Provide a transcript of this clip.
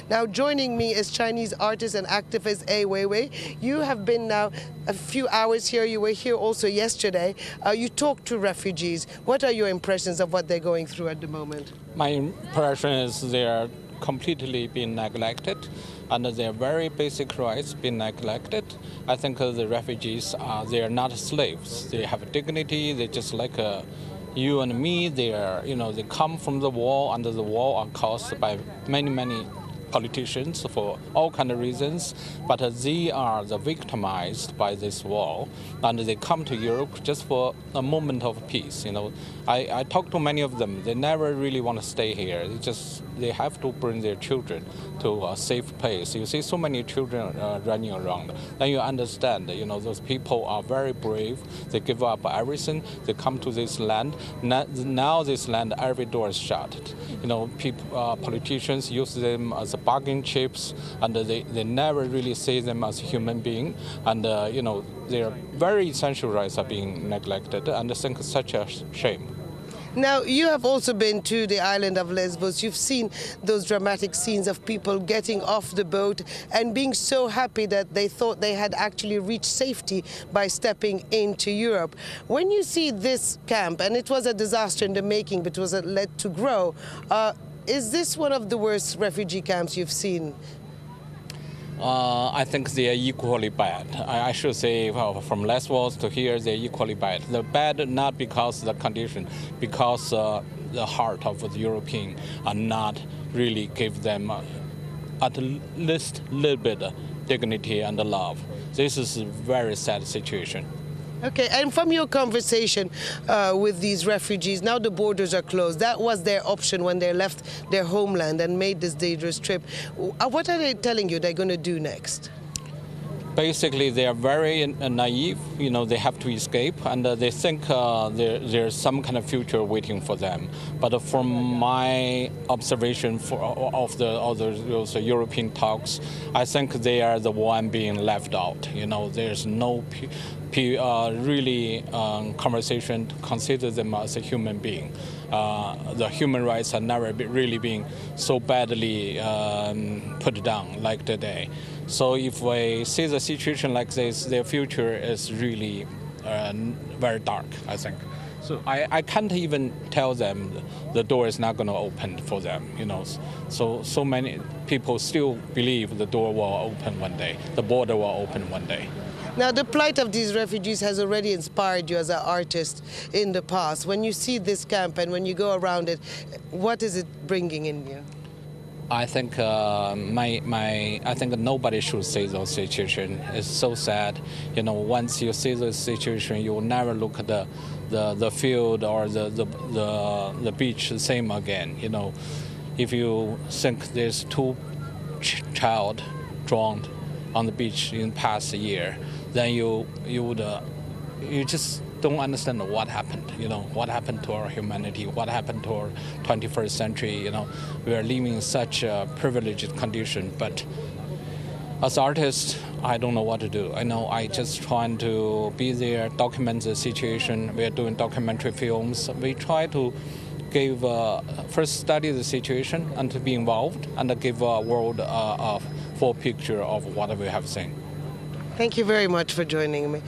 Now joining me is Chinese artist and activist Weiwei. You have been now a few hours here. You were here also yesterday. You talked to refugees. What are your impressions of what they're going through at the moment? My impression is they are completely being neglected and their very basic rights being neglected. I think the refugees they are not slaves. They have dignity. They just like you and me. They are, they come from the war, and the war are caused by many politicians for all kind of reasons, but they are victimized by this war, and they come to Europe just for a moment of peace. I talk to many of them. They never really want to stay here. They have to bring their children to a safe place. You see so many children running around. Then you understand, those people are very brave. They give up everything. They come to this land. Now this land, every door is shut. Politicians use them as bargaining chips, and they never really see them as human beings. And their very essential rights are being neglected. And I think it's such a shame. Now, you have also been to the island of Lesbos. You've seen those dramatic scenes of people getting off the boat and being so happy that they thought they had actually reached safety by stepping into Europe. When you see this camp, and it was a disaster in the making, but it was led to grow, is this one of the worst refugee camps you've seen? I think they are equally bad. I should say, from Lesbos to here, they're equally bad. They're bad not because of the condition, because the heart of the European are not really give them at least a little bit of dignity and love. This is a very sad situation. Okay, and from your conversation with these refugees, now the borders are closed. That was their option when they left their homeland and made this dangerous trip. What are they telling you they're going to do next? Basically, they are very naive. They have to escape, and they think there's some kind of future waiting for them. But from my observation of those European talks, I think they are the one being left out. There's no really conversation to consider them as a human being. The human rights are never really being so badly put down like today. So if we see the situation like this, their future is really very dark, I think. So I can't even tell them the door is not going to open for them, So many people still believe the door will open one day, the border will open one day. Now, the plight of these refugees has already inspired you as an artist in the past. When you see this camp and when you go around it, what is it bringing in you? I think I think nobody should see those situations. It's so sad. Once you see the situation, you will never look at the field or the beach the same again. If you think there's two child drowned on the beach in the past year, then you just don't understand what happened. What happened to our humanity, what happened to our 21st century. We are living in such a privileged condition, but as artists, I don't know what to do. I just trying to be there, document the situation. We are doing documentary films. We try to give first study the situation and to be involved and to give a world a full picture of what we have seen. Thank you very much for joining me.